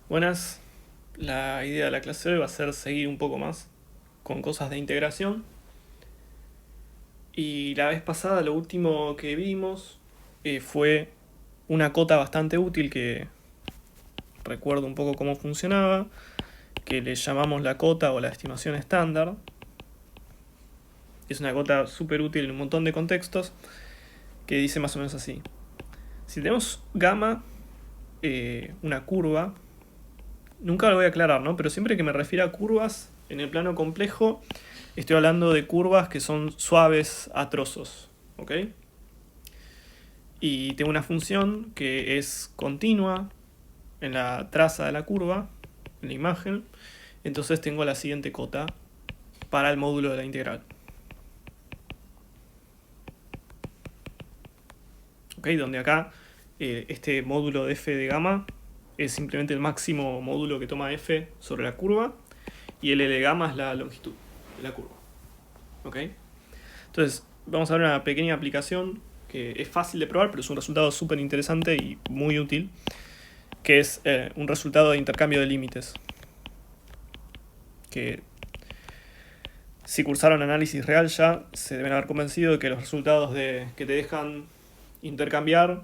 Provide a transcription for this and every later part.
Buenas, la idea de la clase de hoy va a ser seguir un poco más con cosas de integración. Y la vez pasada lo último que vimos fue una cota bastante útil que recuerdo un poco cómo funcionaba, que le llamamos la cota o la estimación estándar. Es una cota súper útil en un montón de contextos que dice más o menos así. Si tenemos gamma, una curva, nunca lo voy a aclarar, ¿no? Pero siempre que me refiero a curvas en el plano complejo, estoy hablando de curvas que son suaves a trozos, ¿ok? Y tengo una función que es continua en la traza de la curva, en la imagen. Entonces tengo la siguiente cota para el módulo de la integral. ¿Ok? Donde acá este módulo de f de gamma es simplemente el máximo módulo que toma f sobre la curva y el L de gamma es la longitud de la curva. ¿Ok? Entonces, vamos a ver una pequeña aplicación que es fácil de probar, pero es un resultado súper interesante y muy útil, que es un resultado de intercambio de límites. Que si cursaron análisis real ya se deben haber convencido de que los resultados que te dejan intercambiar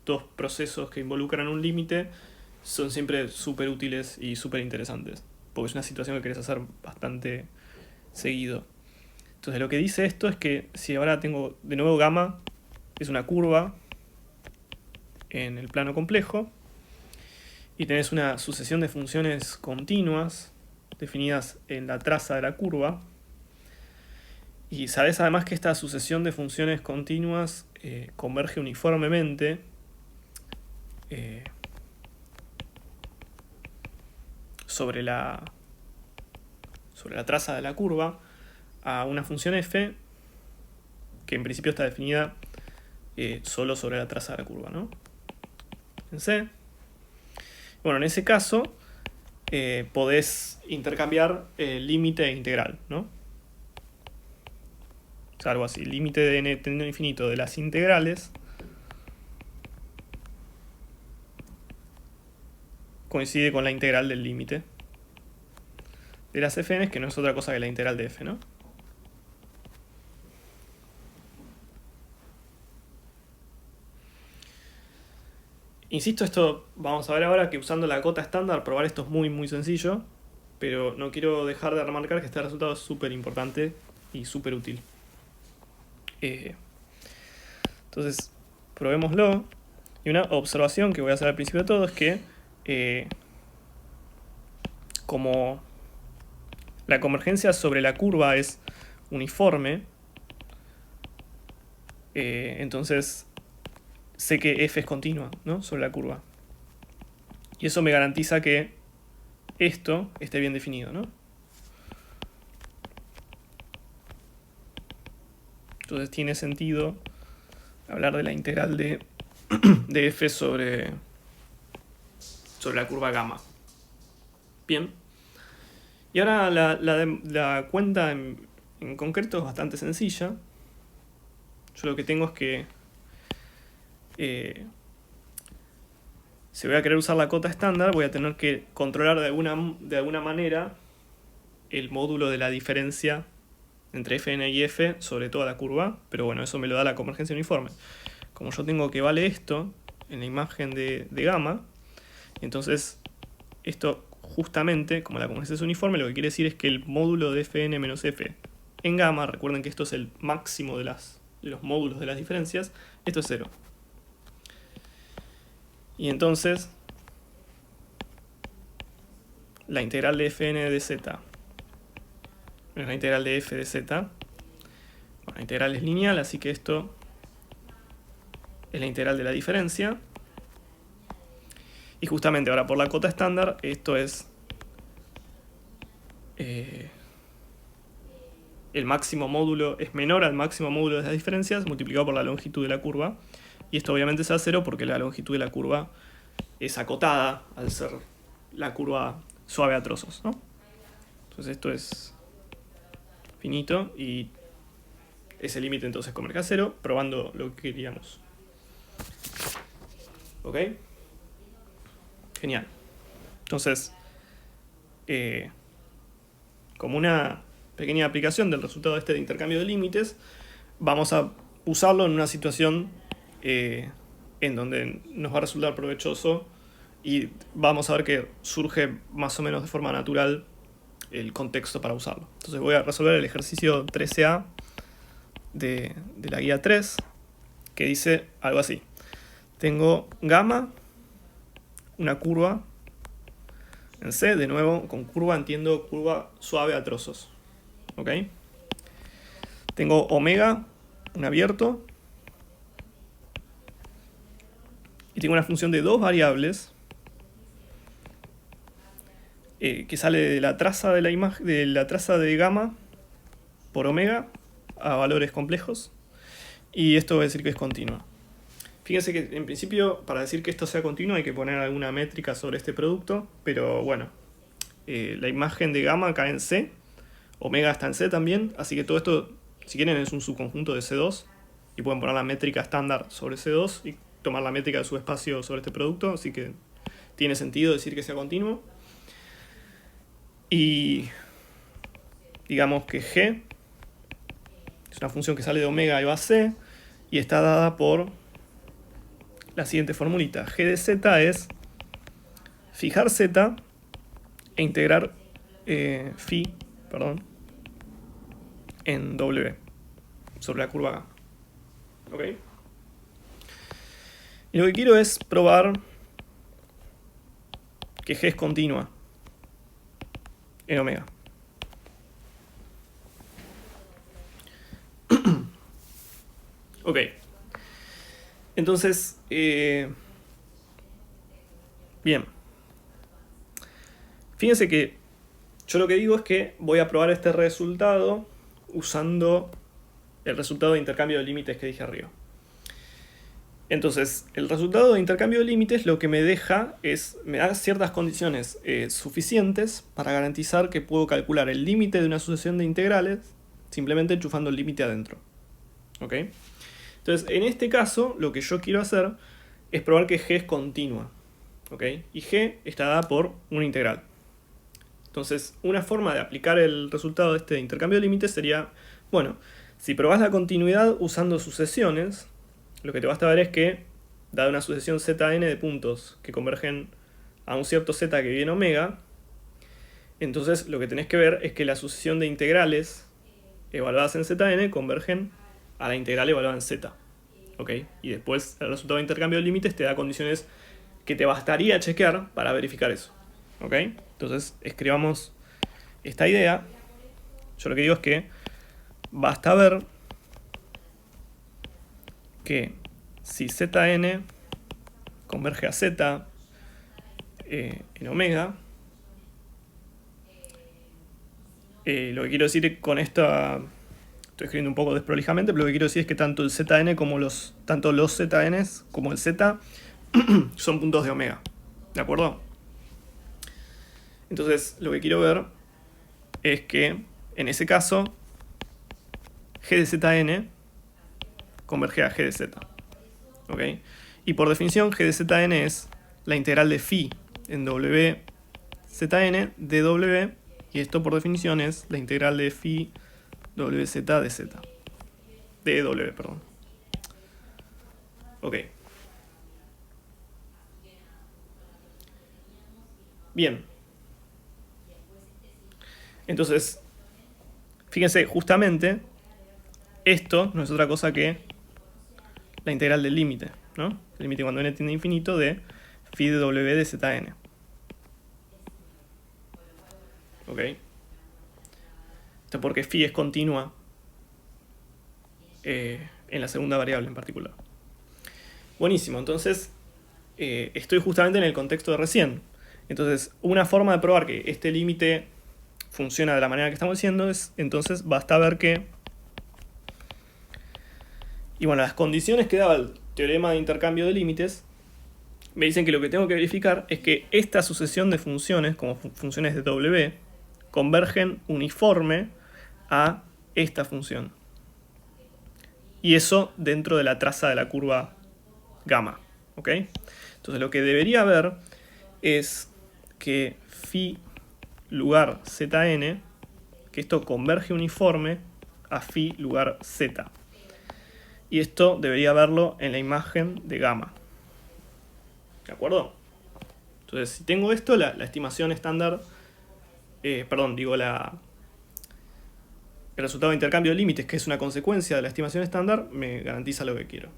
dos procesos que involucran un límite son siempre súper útiles y súper interesantes, porque es una situación que querés hacer bastante seguido. Entonces lo que dice esto es que si ahora tengo de nuevo gamma, es una curva en el plano complejo, y tenés una sucesión de funciones continuas definidas en la traza de la curva, y sabés además que esta sucesión de funciones continuas converge uniformemente sobre la traza de la curva a una función f que en principio está definida solo sobre la traza de la curva, ¿no? En C. Bueno, en ese caso podés intercambiar límite e integral, ¿no? O sea, algo así, límite de n tendiendo a infinito de las integrales coincide con la integral del límite de las fn, que no es otra cosa que la integral de f, ¿no? Insisto, esto vamos a ver ahora que usando la cota estándar probar esto es muy sencillo, pero no quiero dejar de remarcar que este resultado es súper importante y súper útil. Entonces, probémoslo. Y una observación que voy a hacer al principio de todo es que como la convergencia sobre la curva es uniforme, entonces sé que f es continua, ¿no? Sobre la curva. Y eso me garantiza que esto esté bien definido, ¿no? Entonces tiene sentido hablar de la integral de f sobre la curva gamma. Bien. Y ahora la cuenta en concreto es bastante sencilla. Yo lo que tengo es que si voy a querer usar la cota estándar, voy a tener que controlar de alguna manera el módulo de la diferencia entre fn y f sobre toda la curva, pero bueno, eso me lo da la convergencia uniforme. Como yo tengo que vale esto en la imagen de gamma, entonces esto justamente, como la convergencia es uniforme, lo que quiere decir es que el módulo de fn menos f en gamma, recuerden que esto es el máximo de los módulos de las diferencias, esto es 0. Y entonces la integral de fn de z menos la integral de f de z, bueno, la integral es lineal, así que esto es la integral de la diferencia. Y justamente ahora por la cota estándar, esto es el máximo módulo es menor al máximo módulo de las diferencias multiplicado por la longitud de la curva. Y esto obviamente se da 0 porque la longitud de la curva es acotada al ser la curva suave a trozos, ¿no? Entonces esto es finito y ese límite entonces converge a 0, probando lo que queríamos. ¿Ok? Genial. Entonces, como una pequeña aplicación del resultado de intercambio de límites, vamos a usarlo en una situación en donde nos va a resultar provechoso y vamos a ver que surge más o menos de forma natural el contexto para usarlo. Entonces voy a resolver el ejercicio 13A de la guía 3, que dice algo así. Tengo gamma, una curva en C, de nuevo, con curva entiendo curva suave a trozos. ¿Ok? Tengo omega, un abierto, y tengo una función de dos variables que sale de la traza de la imagen, de la traza de gamma por omega a valores complejos, y esto va a decir que es continua. Fíjense que en principio, para decir que esto sea continuo hay que poner alguna métrica sobre este producto, pero bueno, la imagen de gamma cae en C, omega está en C también, así que todo esto, si quieren, es un subconjunto de C2, y pueden poner la métrica estándar sobre C2 y tomar la métrica de subespacio sobre este producto, así que tiene sentido decir que sea continuo. Y digamos que G es una función que sale de omega y va a C, y está dada por la siguiente formulita. G de Z es fijar Z e integrar phi en W sobre la curva gamma. ¿Ok? Y lo que quiero es probar que G es continua en omega. Ok. Entonces, bien. Fíjense que yo lo que digo es que voy a probar este resultado usando el resultado de intercambio de límites que dije arriba. Entonces, el resultado de intercambio de límites lo que me deja es, me da ciertas condiciones suficientes para garantizar que puedo calcular el límite de una sucesión de integrales simplemente enchufando el límite adentro. ¿Ok? Entonces, en este caso, lo que yo quiero hacer es probar que G es continua. ¿Ok? Y G está dada por una integral. Entonces, una forma de aplicar el resultado de este intercambio de límites sería, bueno, si probás la continuidad usando sucesiones, lo que te basta ver es que, dada una sucesión Zn de puntos que convergen a un cierto Z que vive en omega, entonces lo que tenés que ver es que la sucesión de integrales evaluadas en Zn convergen a la integral evaluada en Z. ¿Ok? Y después el resultado de intercambio de límites te da condiciones que te bastaría chequear para verificar eso. ¿Ok? Entonces escribamos esta idea. Yo lo que digo es que basta ver que si Zn converge a Z en omega, lo que quiero decir con esta, estoy escribiendo un poco desprolijamente, pero lo que quiero decir es que tanto el Zn como tanto los Zns como el Z son puntos de omega. ¿De acuerdo? Entonces lo que quiero ver es que en ese caso G de Zn converge a G de Z. ¿Ok? Y por definición G de Zn es la integral de phi en W Zn de W, y esto por definición es la integral de phi WZ de Z. De W, perdón. Ok. Bien. Entonces, fíjense, justamente esto no es otra cosa que la integral del límite, ¿no? El límite cuando n tiende a infinito de phi de W de Zn. ¿Ok? Esto porque phi es continua en la segunda variable en particular. Buenísimo, entonces estoy justamente en el contexto de recién. Entonces, una forma de probar que este límite funciona de la manera que estamos diciendo es, entonces, basta ver que... Y bueno, las condiciones que daba el teorema de intercambio de límites me dicen que lo que tengo que verificar es que esta sucesión de funciones, como funciones de W, convergen uniforme a esta función. Y eso dentro de la traza de la curva gamma. ¿Ok? Entonces lo que debería haber es que phi lugar zn, que esto converge uniforme a phi lugar z. Y esto debería verlo en la imagen de gamma. ¿De acuerdo? Entonces, si tengo esto, la estimación estándar, el resultado de intercambio de límites, que es una consecuencia de la estimación estándar, me garantiza lo que quiero.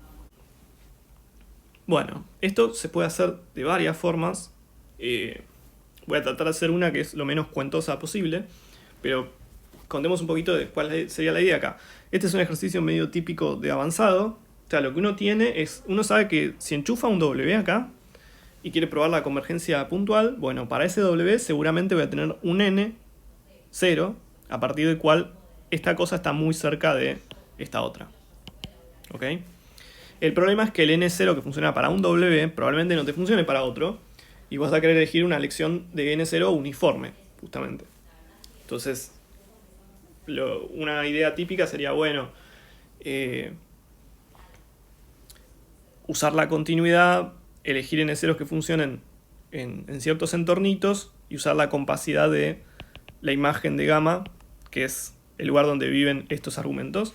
Bueno, esto se puede hacer de varias formas. Voy a tratar de hacer una que es lo menos cuentosa posible, pero contemos un poquito de cuál sería la idea acá. Este es un ejercicio medio típico de avanzado. O sea, lo que uno tiene es, uno sabe que si enchufa un W acá y quiere probar la convergencia puntual, bueno, para ese W seguramente voy a tener un N, 0, a partir del cual esta cosa está muy cerca de esta otra. ¿Ok? El problema es que el N0 que funciona para un W probablemente no te funcione para otro, y vas a querer elegir una elección de N0 uniforme, justamente. Entonces, una idea típica sería, bueno, usar la continuidad, elegir N0 que funcionen en ciertos entornitos y usar la compacidad de la imagen de gamma, que es el lugar donde viven estos argumentos.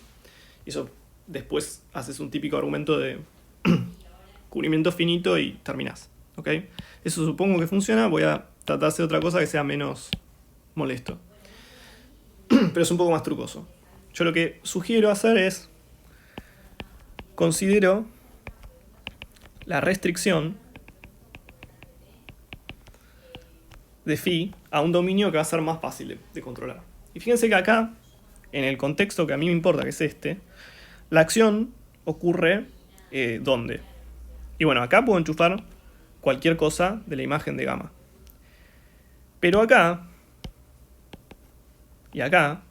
Y eso después haces un típico argumento de cubrimiento finito y terminás. ¿Ok? Eso supongo que funciona. Voy a tratar de hacer otra cosa que sea menos molesto. Pero es un poco más trucoso. Yo lo que sugiero hacer es, considero la restricción de phi a un dominio que va a ser más fácil de controlar. Y fíjense que acá, en el contexto que a mí me importa, que es este, la acción ocurre ¿dónde? Y bueno, acá puedo enchufar cualquier cosa de la imagen de gamma. Pero acá y acá,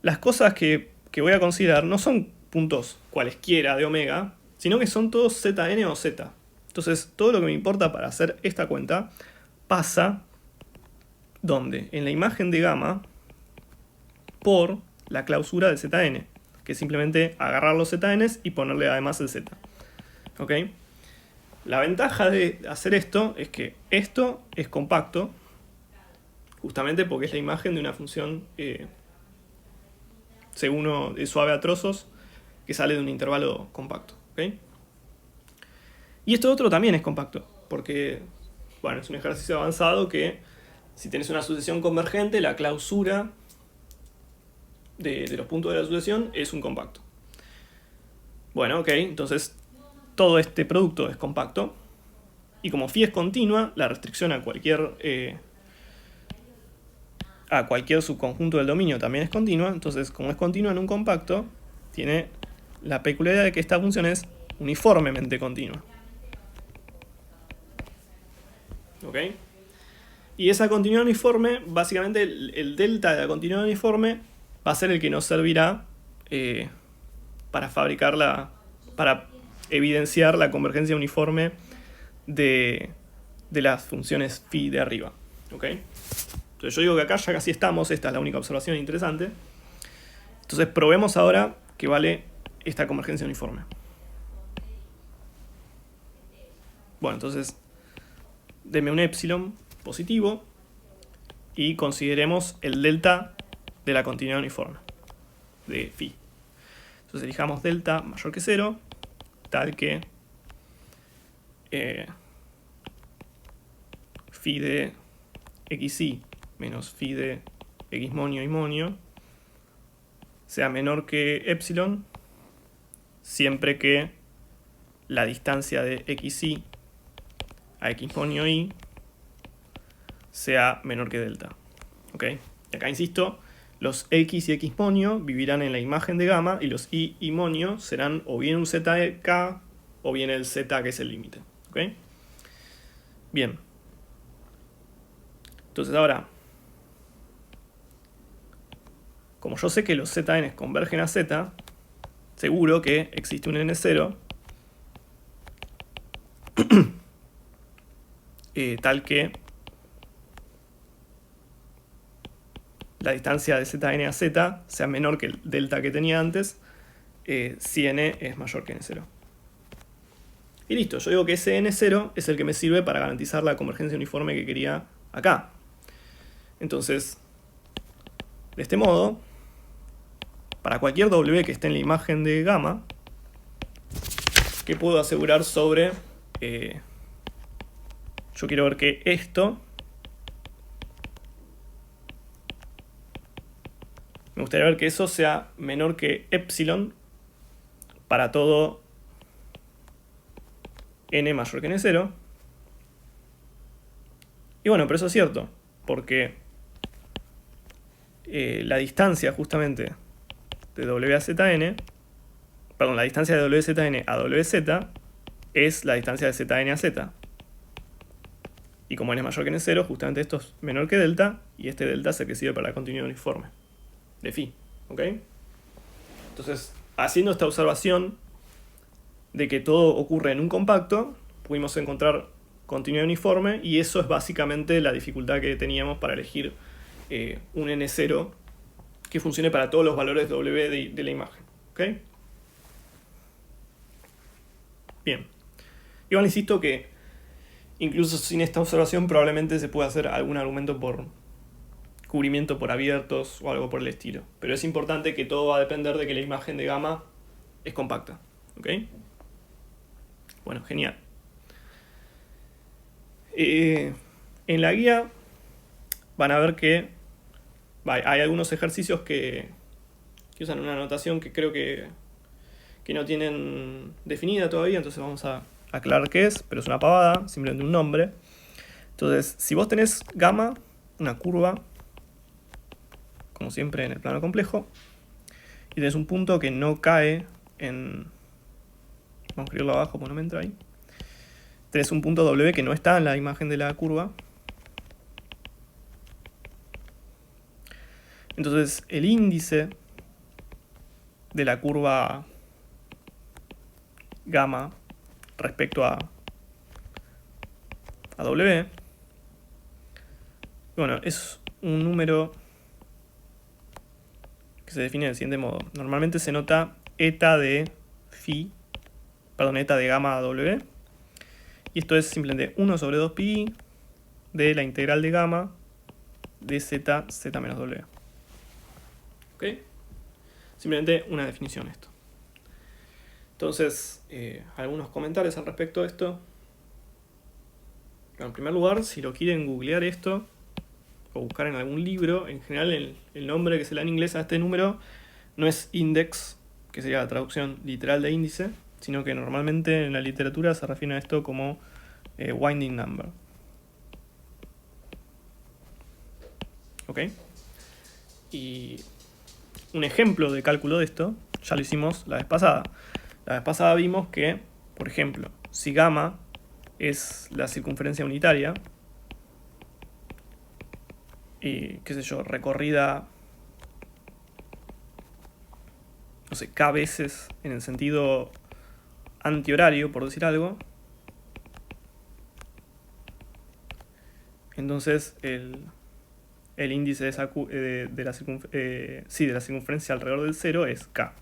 las cosas que voy a considerar no son puntos cualesquiera de omega, sino que son todos zn o z. Entonces, todo lo que me importa para hacer esta cuenta pasa, ¿dónde? En la imagen de gamma por la clausura de zn, que es simplemente agarrar los zns y ponerle además el z. ¿Ok? La ventaja de hacer esto es que esto es compacto, justamente porque es la imagen de una función suave a trozos que sale de un intervalo compacto. ¿Okay? Y esto otro también es compacto, porque bueno, es un ejercicio avanzado que si tenés una sucesión convergente, la clausura de los puntos de la sucesión es un compacto. Bueno, ok, entonces todo este producto es compacto, y como phi es continua, la restricción a cualquier subconjunto del dominio también es continua. Entonces, como es continua en un compacto, tiene la peculiaridad de que esta función es uniformemente continua. ¿Ok? Y esa continuidad uniforme, básicamente el delta de la continuidad uniforme va a ser el que nos servirá para para evidenciar la convergencia uniforme de las funciones phi de arriba. ¿Ok? Entonces yo digo que acá ya casi estamos, esta es la única observación interesante. Entonces probemos ahora que vale esta convergencia uniforme. Bueno, entonces deme un epsilon positivo y consideremos el delta de la continuidad uniforme de phi. Entonces elijamos delta mayor que 0, tal que phi de xi menos phi de x monio y monio sea menor que epsilon, siempre que la distancia de xi a x monio y sea menor que delta. ¿Ok? Y acá insisto, los x y x monio vivirán en la imagen de gamma y los y monio serán o bien un zk o bien el z, que es el límite. ¿Ok? Bien. Entonces ahora, como yo sé que los zn convergen a z, seguro que existe un n0 tal que la distancia de zn a z sea menor que el delta que tenía antes si n es mayor que n0. Y listo, yo digo que ese n0 es el que me sirve para garantizar la convergencia uniforme que quería acá. Entonces, de este modo, para cualquier W que esté en la imagen de gamma, ¿qué puedo asegurar sobre... yo quiero ver que esto... Me gustaría ver que eso sea menor que epsilon para todo n mayor que n0. Y bueno, pero eso es cierto, porque la distancia justamente de W a ZN, perdón, la distancia de WZN a WZ es la distancia de ZN a Z. Y como n es mayor que n0, justamente esto es menor que delta, y este delta es el que sirve para la continuidad uniforme de phi. ¿Ok? Entonces, haciendo esta observación de que todo ocurre en un compacto, pudimos encontrar continuidad uniforme, y eso es básicamente la dificultad que teníamos para elegir un n0 que funcione para todos los valores W de la imagen. ¿Ok? Bien. Igual insisto que incluso sin esta observación probablemente se pueda hacer algún argumento por cubrimiento por abiertos o algo por el estilo. Pero es importante que todo va a depender de que la imagen de gamma es compacta. ¿Ok? Bueno, genial. En la guía van a ver que hay algunos ejercicios que usan una notación que creo que no tienen definida todavía, entonces vamos a aclarar qué es, pero es una pavada, simplemente un nombre. Entonces, si vos tenés gamma, una curva, como siempre en el plano complejo, y tenés un punto que no cae en... Vamos a escribirlo abajo porque no me entra ahí. Tenés un punto W que no está en la imagen de la curva. Entonces, el índice de la curva gamma respecto a W, bueno, es un número que se define del siguiente modo. Normalmente se nota eta de phi, perdón, eta de gamma a W, y esto es simplemente 1 sobre 2 pi de la integral de gamma de z menos W. ¿Ok? Simplemente una definición esto. Entonces, algunos comentarios al respecto de esto. En primer lugar, si lo quieren googlear esto, o buscar en algún libro, en general el nombre que se le da en inglés a este número no es index, que sería la traducción literal de índice, sino que normalmente en la literatura se refiere a esto como winding number. ¿Ok? Y un ejemplo de cálculo de esto ya lo hicimos la vez pasada. La vez pasada vimos que, por ejemplo, si gamma es la circunferencia unitaria, y qué sé yo, recorrida, no sé, k veces en el sentido antihorario, por decir algo, entonces el índice de la circunferencia alrededor del cero es k.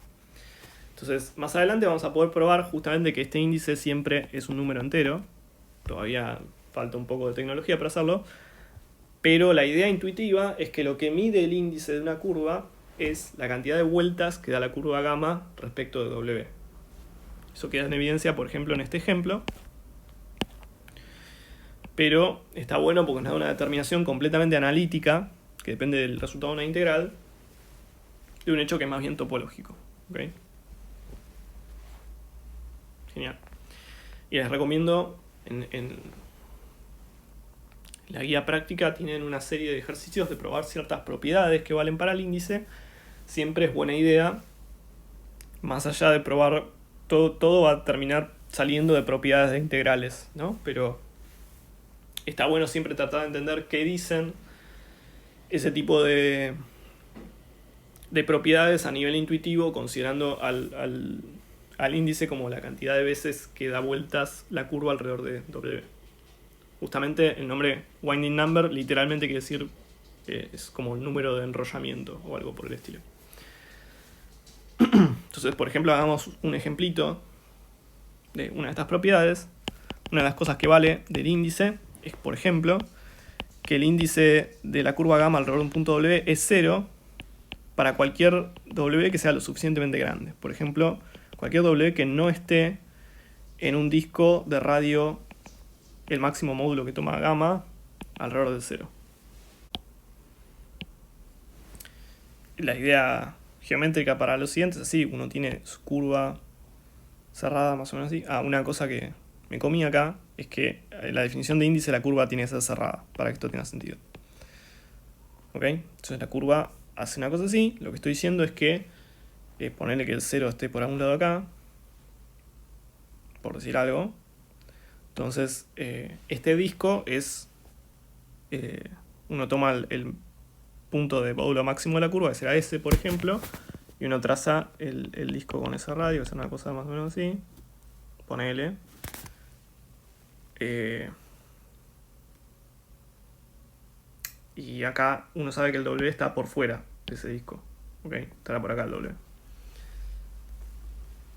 Entonces, más adelante vamos a poder probar justamente que este índice siempre es un número entero. Todavía falta un poco de tecnología para hacerlo, pero la idea intuitiva es que lo que mide el índice de una curva es la cantidad de vueltas que da la curva gamma respecto de W. Eso queda en evidencia, por ejemplo, en este ejemplo. Pero está bueno porque nos da una determinación completamente analítica, que depende del resultado de una integral, de un hecho que es más bien topológico. ¿Okay? Genial. Y les recomiendo, en la guía práctica tienen una serie de ejercicios de probar ciertas propiedades que valen para el índice. Siempre es buena idea, más allá de probar, todo va a terminar saliendo de propiedades de integrales, ¿no? Pero está bueno siempre tratar de entender qué dicen ese tipo de propiedades a nivel intuitivo, considerando al índice como la cantidad de veces que da vueltas la curva alrededor de W. Justamente el nombre winding number literalmente quiere decir es como el número de enrollamiento o algo por el estilo. Entonces, por ejemplo, hagamos un ejemplito de una de estas propiedades, una de las cosas que vale del índice es, por ejemplo, que el índice de la curva gamma alrededor de un punto W es 0 para cualquier W que sea lo suficientemente grande. Por ejemplo, cualquier W que no esté en un disco de radio, el máximo módulo que toma gamma alrededor de 0. La idea geométrica para lo siguiente es así: uno tiene su curva cerrada más o menos así. Una cosa que me comí acá es que la definición de índice de la curva tiene que ser cerrada para que esto tenga sentido. ¿Ok? Entonces la curva hace una cosa así. Lo que estoy diciendo es que ponerle que el 0 esté por algún lado acá, por decir algo. Entonces este disco es, uno toma el punto de módulo máximo de la curva, que será ese, por ejemplo, y uno traza el disco con ese radio, que es una cosa más o menos así. Ponele. Y acá uno sabe que el W está por fuera de ese disco. ¿Ok? Estará por acá el W.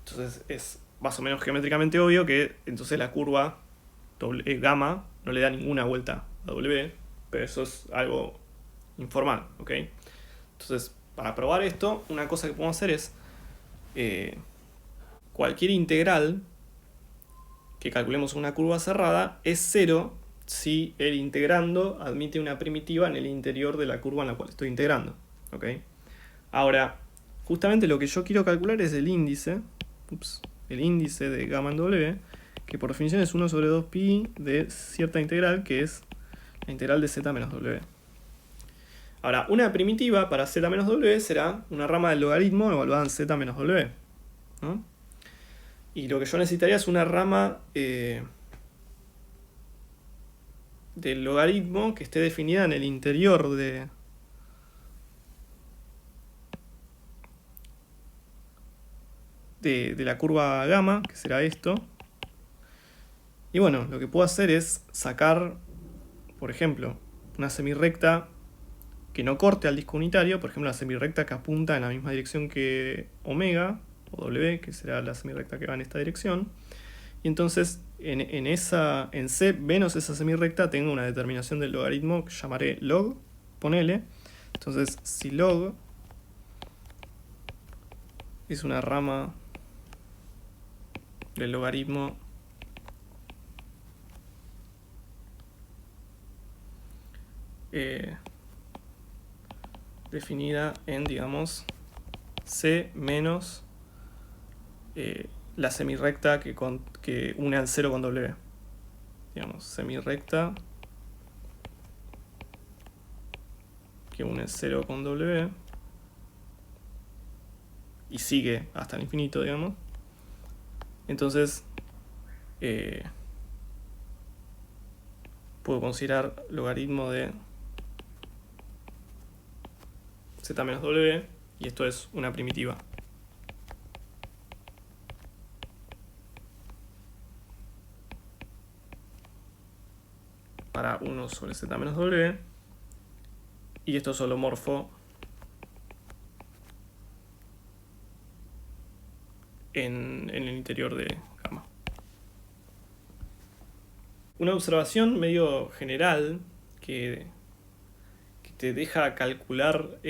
Entonces es más o menos geométricamente obvio que entonces la curva gamma no le da ninguna vuelta a W, pero eso es algo informal, ¿ok? Entonces, para probar esto, una cosa que podemos hacer es cualquier integral que calculemos una curva cerrada es 0 si el integrando admite una primitiva en el interior de la curva en la cual estoy integrando, ¿ok? Ahora, justamente lo que yo quiero calcular es el índice, el índice de gamma en W, que por definición es 1 sobre 2pi de cierta integral, que es la integral de z menos W. Ahora, una primitiva para z menos W será una rama del logaritmo evaluada en z menos W, ¿no? Y lo que yo necesitaría es una rama del logaritmo que esté definida en el interior de la curva gamma, que será esto. Y bueno, lo que puedo hacer es sacar, por ejemplo, una semirrecta que no corte al disco unitario, por ejemplo, una semirrecta que apunta en la misma dirección que omega, o W, que será la semirrecta que va en esta dirección. Y entonces en C menos esa semirrecta tengo una determinación del logaritmo que llamaré log, ponele. Entonces, si log es una rama del logaritmo definida en, digamos, C menos la semirrecta que une al 0 con W. Digamos, semirrecta que une 0 con W y sigue hasta el infinito, digamos. Entonces puedo considerar logaritmo de z menos W, y esto es una primitiva. Para 1 sobre z menos W, y esto es holomorfo en el interior de gamma. Una observación medio general que te deja calcular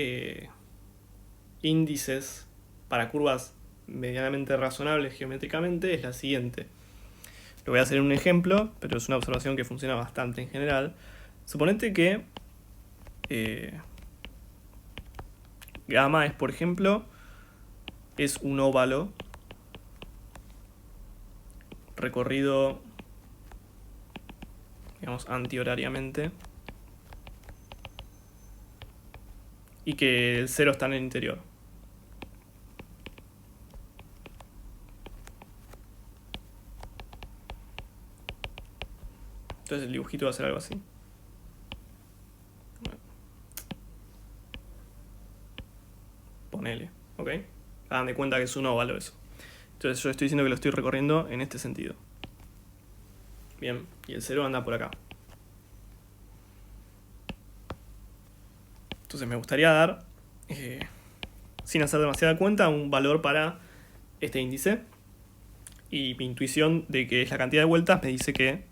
índices para curvas medianamente razonables geométricamente es la siguiente. Lo voy a hacer en un ejemplo, pero es una observación que funciona bastante en general. Suponete que gamma es, por ejemplo, es un óvalo recorrido, digamos, antihorariamente, y que el 0 está en el interior. Entonces el dibujito va a ser algo así. Ponele, ¿ok? Hagan de cuenta que es un óvalo eso. Entonces yo estoy diciendo que lo estoy recorriendo en este sentido. Bien, y el 0 anda por acá. Entonces me gustaría dar, sin hacer demasiada cuenta, un valor para este índice. Y mi intuición de que es la cantidad de vueltas me dice que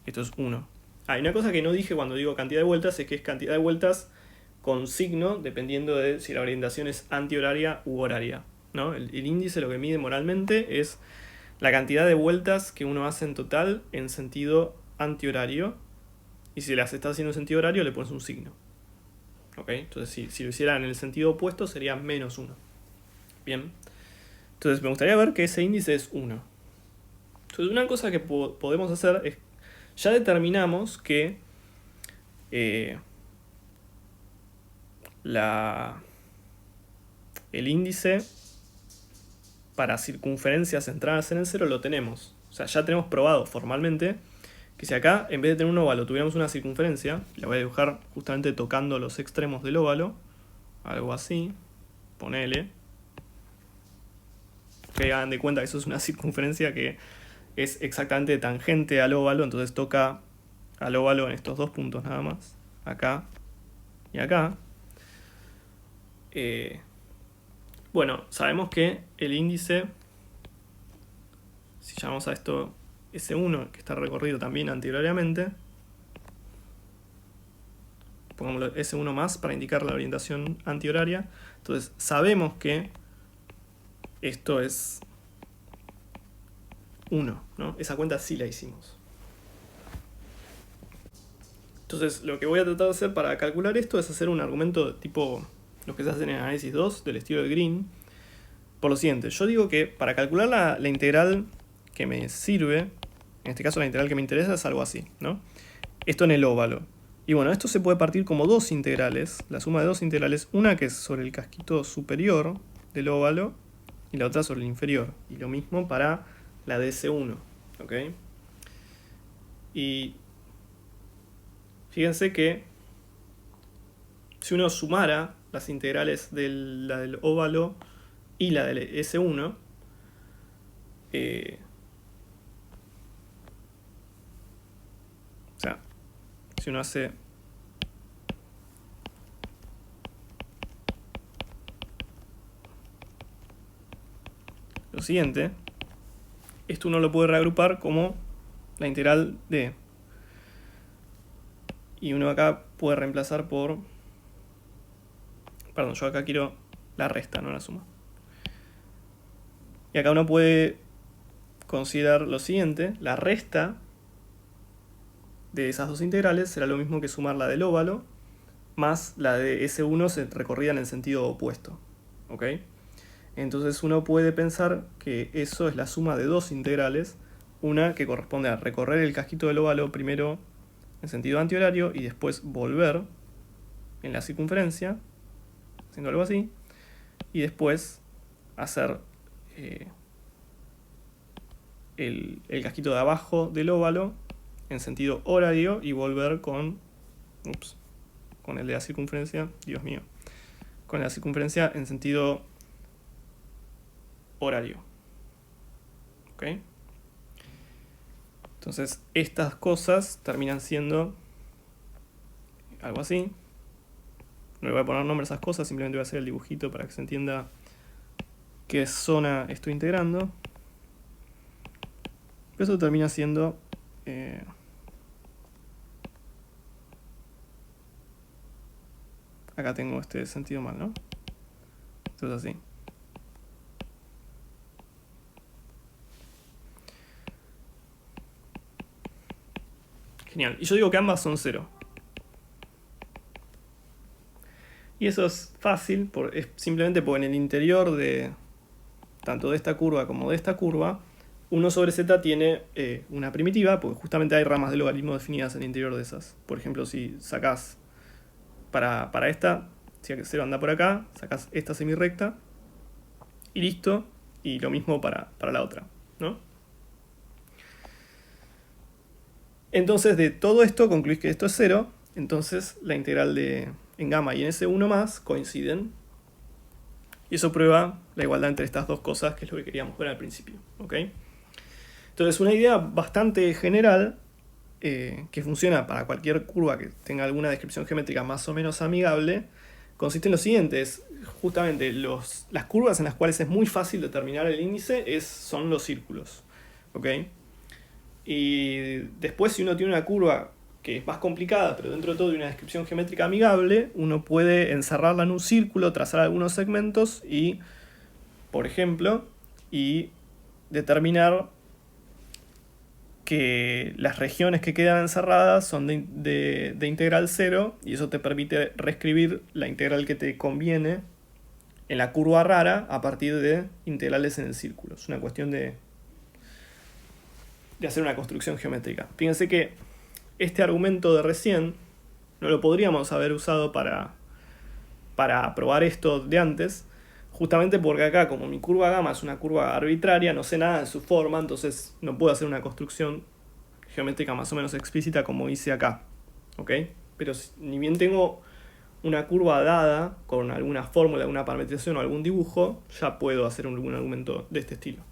esto es 1. Hay una cosa que no dije cuando digo cantidad de vueltas, es que es cantidad de vueltas con signo, dependiendo de si la orientación es antihoraria u horaria, ¿no? El índice lo que mide moralmente es la cantidad de vueltas que uno hace en total en sentido antihorario. Y si las está haciendo en sentido horario, le pones un signo. ¿Ok? Entonces, si lo hiciera en el sentido opuesto, sería -1. Bien. Entonces, me gustaría ver que ese índice es 1. Entonces, una cosa que podemos hacer es, ya determinamos que el índice para circunferencias centradas en el 0 lo tenemos. O sea, ya tenemos probado formalmente que si acá, en vez de tener un óvalo, tuviéramos una circunferencia, la voy a dibujar justamente tocando los extremos del óvalo, algo así, ponele. Que hagan de cuenta que eso es una circunferencia que es exactamente tangente al óvalo, entonces toca al óvalo en estos dos puntos nada más, acá y acá. Bueno, sabemos que el índice, si llamamos a esto S1, que está recorrido también antihorariamente, pongámoslo S1 más para indicar la orientación antihoraria. Entonces sabemos que esto es 1, ¿no? Esa cuenta sí la hicimos. Entonces lo que voy a tratar de hacer para calcular esto es hacer un argumento tipo los que se hacen en análisis 2 del estilo de Green. Por lo siguiente, yo digo que para calcular la integral que me sirve, en este caso la integral que me interesa es algo así, ¿no? Esto en el óvalo. Y bueno, esto se puede partir como dos integrales, la suma de dos integrales, una que es sobre el casquito superior del óvalo y la otra sobre el inferior. Y lo mismo para la de S1, ¿ok? Y fíjense que si uno sumara las integrales de la del óvalo y la del S1, o sea, si uno hace lo siguiente, esto uno lo puede reagrupar como la integral de, y uno acá puede reemplazar por, perdón, yo acá quiero la resta, no la suma. Y acá uno puede considerar lo siguiente, la resta de esas dos integrales será lo mismo que sumar la del óvalo más la de S1 recorrida en el sentido opuesto, ¿ok? Entonces uno puede pensar que eso es la suma de dos integrales, una que corresponde a recorrer el casquito del óvalo primero en sentido antihorario y después volver en la circunferencia, haciendo algo así, y después hacer el casquito de abajo del óvalo en sentido horario y volver con el de la circunferencia, Dios mío, con la circunferencia en sentido horario. ¿Ok? Entonces estas cosas terminan siendo algo así. No le voy a poner nombre a esas cosas, simplemente voy a hacer el dibujito para que se entienda qué zona estoy integrando. Eso termina siendo acá tengo este sentido mal, ¿no? Esto es así. Genial. Y yo digo que ambas son 0. Y eso es fácil, es simplemente porque en el interior de tanto de esta curva como de esta curva, 1 sobre z tiene una primitiva, porque justamente hay ramas de logaritmo definidas en el interior de esas. Por ejemplo, si sacás para esta, si 0 anda por acá, sacás esta semirrecta y listo. Y lo mismo para la otra, ¿no? Entonces de todo esto concluís que esto es 0, entonces la integral en gamma y en S1 más coinciden. Y eso prueba la igualdad entre estas dos cosas, que es lo que queríamos ver al principio, ¿ok? Entonces una idea bastante general, que funciona para cualquier curva que tenga alguna descripción geométrica más o menos amigable, consiste en lo siguiente, es justamente las curvas en las cuales es muy fácil determinar el índice son los círculos. ¿Ok? Y después, si uno tiene una curva que es más complicada, pero dentro de todo de una descripción geométrica amigable, uno puede encerrarla en un círculo, trazar algunos segmentos y, por ejemplo, y determinar que las regiones que quedan encerradas son de integral cero, y eso te permite reescribir la integral que te conviene en la curva rara a partir de integrales en el círculo. Es una cuestión de hacer una construcción geométrica. Fíjense que este argumento de recién no lo podríamos haber usado para probar esto de antes, justamente porque acá, como mi curva gamma es una curva arbitraria, no sé nada de su forma, entonces no puedo hacer una construcción geométrica más o menos explícita como hice acá. ¿Ok? Pero ni bien tengo una curva dada con alguna fórmula, alguna parametrización o algún dibujo, ya puedo hacer un argumento de este estilo.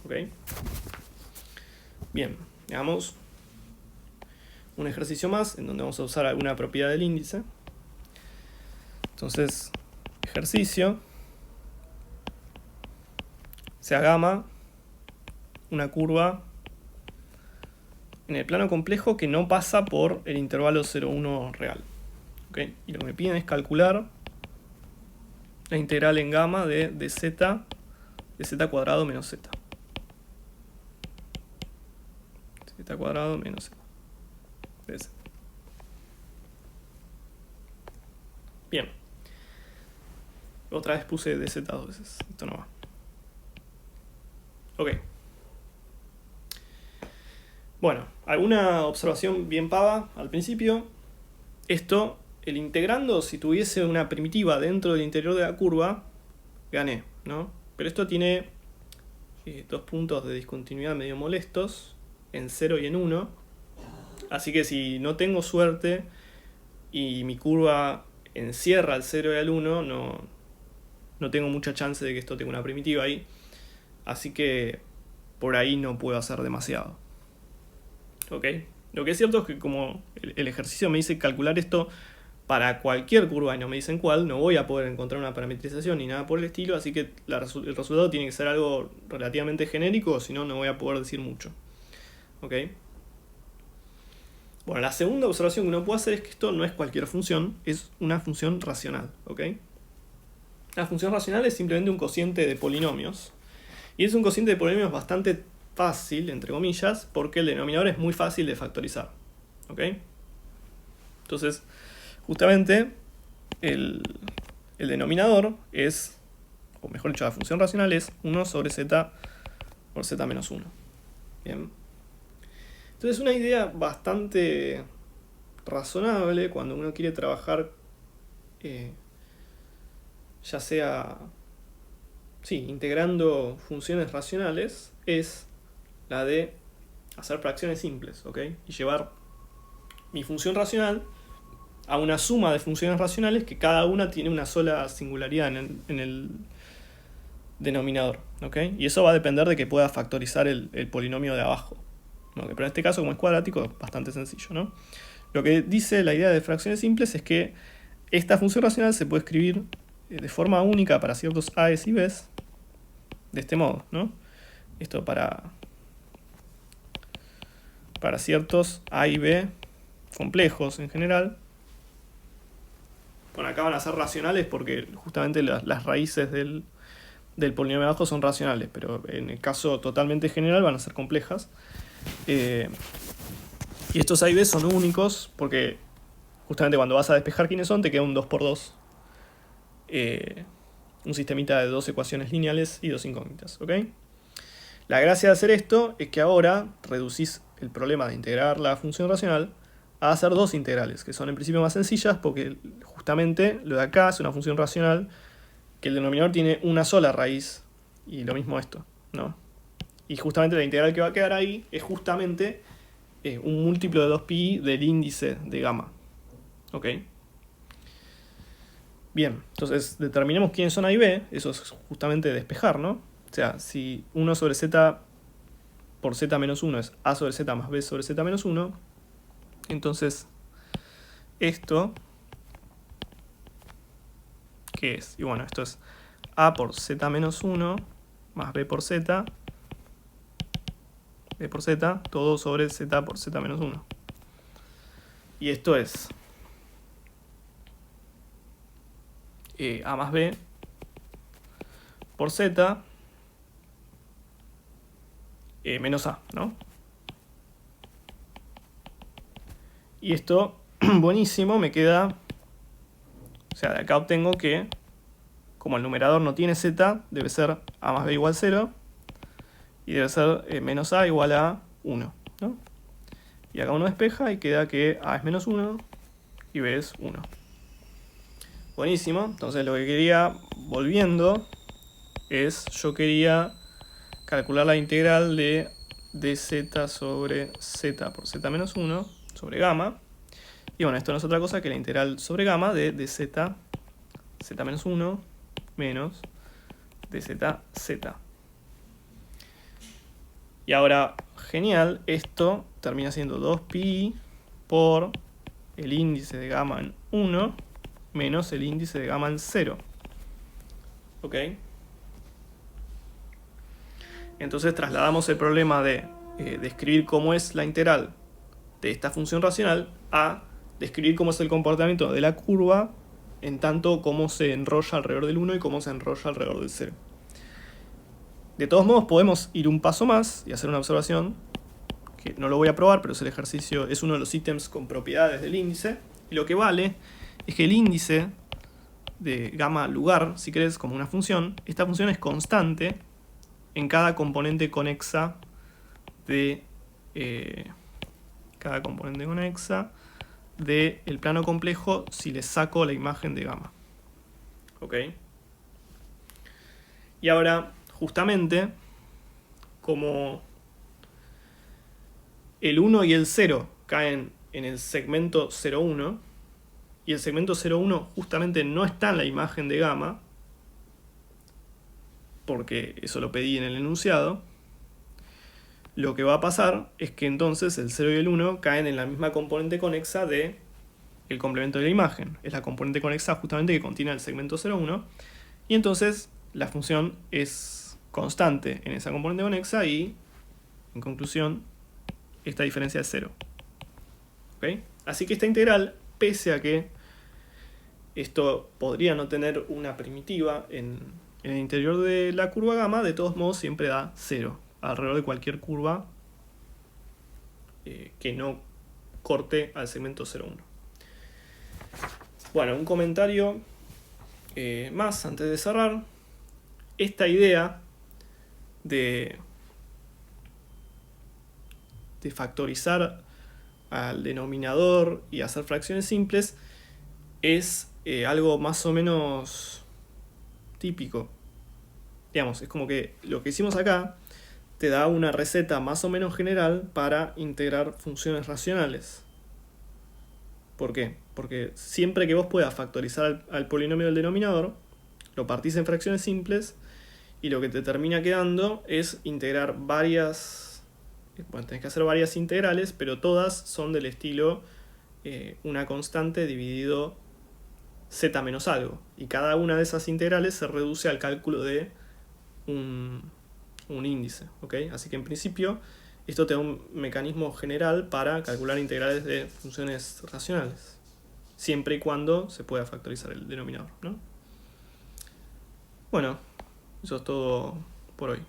¿Ok? Bien, veamos un ejercicio más en donde vamos a usar alguna propiedad del índice. Entonces, ejercicio, sea gamma una curva en el plano complejo que no pasa por el intervalo 0,1 real. ¿Okay? Y lo que me piden es calcular la integral en gamma de z cuadrado menos z. Z cuadrado menos z. De z. Bien. Otra vez puse dz dos veces. Esto no va. Ok. Bueno, alguna observación bien pava al principio. Esto, el integrando, si tuviese una primitiva dentro del interior de la curva, gané, ¿no? Pero esto tiene dos puntos de discontinuidad medio molestos, en 0 y en 1. Así que si no tengo suerte y mi curva encierra al 0 y al 1, no tengo mucha chance de que esto tenga una primitiva ahí. Así que por ahí no puedo hacer demasiado. ¿Ok? Lo que es cierto es que como el ejercicio me dice calcular esto para cualquier curva y no me dicen cuál, no voy a poder encontrar una parametrización ni nada por el estilo, así que el resultado tiene que ser algo relativamente genérico, si no, no voy a poder decir mucho. ¿Ok? Bueno, la segunda observación que uno puede hacer es que esto no es cualquier función, es una función racional. ¿Ok? La función racional es simplemente un cociente de polinomios. Y es un cociente de polinomios bastante fácil, entre comillas, porque el denominador es muy fácil de factorizar. ¿Ok? Entonces, justamente, el denominador es, o mejor dicho, la función racional es 1 sobre z por z menos 1. Bien. Entonces, una idea bastante razonable cuando uno quiere trabajar, ya sea integrando funciones racionales, es la de hacer fracciones simples, ¿ok? Y llevar mi función racional a una suma de funciones racionales que cada una tiene una sola singularidad en el denominador, ¿ok? Y eso va a depender de que pueda factorizar el polinomio de abajo, ¿no? Pero en este caso, como es cuadrático, es bastante sencillo, ¿no? Lo que dice la idea de fracciones simples es que esta función racional se puede escribir de forma única para ciertos a's y b's, de este modo, ¿no? Esto para ciertos a y b complejos en general. Bueno, acá van a ser racionales porque justamente las raíces del polinomio de abajo son racionales, pero en el caso totalmente general van a ser complejas. Y estos a y b son únicos porque justamente cuando vas a despejar quiénes son, te queda un 2×2. Un sistemita de dos ecuaciones lineales y dos incógnitas, ¿ok? La gracia de hacer esto es que ahora reducís el problema de integrar la función racional a hacer dos integrales, que son en principio más sencillas porque justamente lo de acá es una función racional que el denominador tiene una sola raíz, y lo mismo esto, ¿no? Y justamente la integral que va a quedar ahí es justamente un múltiplo de 2pi del índice de gamma, ¿ok? Bien, entonces determinemos quiénes son a y b, eso es justamente despejar, ¿no? O sea, si 1 sobre z por z menos 1 es a sobre z más b sobre z menos 1, entonces esto ¿qué es? Y bueno, esto es a por z menos 1 más b por z, todo sobre z por z menos 1. Y esto es a más b por z menos a, ¿no? Y esto, buenísimo, me queda... O sea, de acá obtengo que, como el numerador no tiene z, debe ser a más b igual 0, y debe ser menos a igual a 1, ¿no? Y acá uno despeja y queda que a es menos 1 y b es 1. Buenísimo, entonces lo que quería, volviendo, yo quería calcular la integral de dz sobre z por z menos 1 sobre gamma. Y bueno, esto no es otra cosa que la integral sobre gamma de dz z menos 1 menos dz z. Y ahora, genial, esto termina siendo 2pi por el índice de gamma en 1 menos el índice de gamma en 0. ¿Ok? Entonces trasladamos el problema de describir cómo es la integral de esta función racional a describir cómo es el comportamiento de la curva en tanto cómo se enrolla alrededor del 1 y cómo se enrolla alrededor del 0. De todos modos podemos ir un paso más y hacer una observación que no lo voy a probar, pero es el ejercicio, es uno de los ítems con propiedades del índice, y lo que vale es que el índice de gamma lugar, si querés, como una función, esta función es constante en cada componente conexa de del plano complejo si le saco la imagen de gamma. ¿Ok? Y ahora, justamente, como el 1 y el 0 caen en el segmento 0,1, y el segmento 0,1 justamente no está en la imagen de gamma, porque eso lo pedí en el enunciado, lo que va a pasar es que entonces el 0 y el 1 caen en la misma componente conexa del complemento de la imagen. Es la componente conexa justamente que contiene el segmento 0,1, y entonces la función es constante en esa componente conexa y, en conclusión, esta diferencia es 0. ¿Okay? Así que esta integral, pese a que esto podría no tener una primitiva en el interior de la curva gamma, de todos modos siempre da 0 alrededor de cualquier curva que no corte al segmento 0,1. Bueno, un comentario más antes de cerrar. Esta idea de factorizar al denominador y hacer fracciones simples es algo más o menos típico. Digamos, es como que lo que hicimos acá te da una receta más o menos general para integrar funciones racionales. ¿Por qué? Porque siempre que vos puedas factorizar al polinomio del denominador, lo partís en fracciones simples y lo que te termina quedando es integrar varias... Bueno, tenés que hacer varias integrales, pero todas son del estilo una constante dividido z menos algo. Y cada una de esas integrales se reduce al cálculo de un índice. ¿Okay? Así que en principio esto te da un mecanismo general para calcular integrales de funciones racionales, siempre y cuando se pueda factorizar el denominador, ¿no? Bueno, eso es todo por hoy.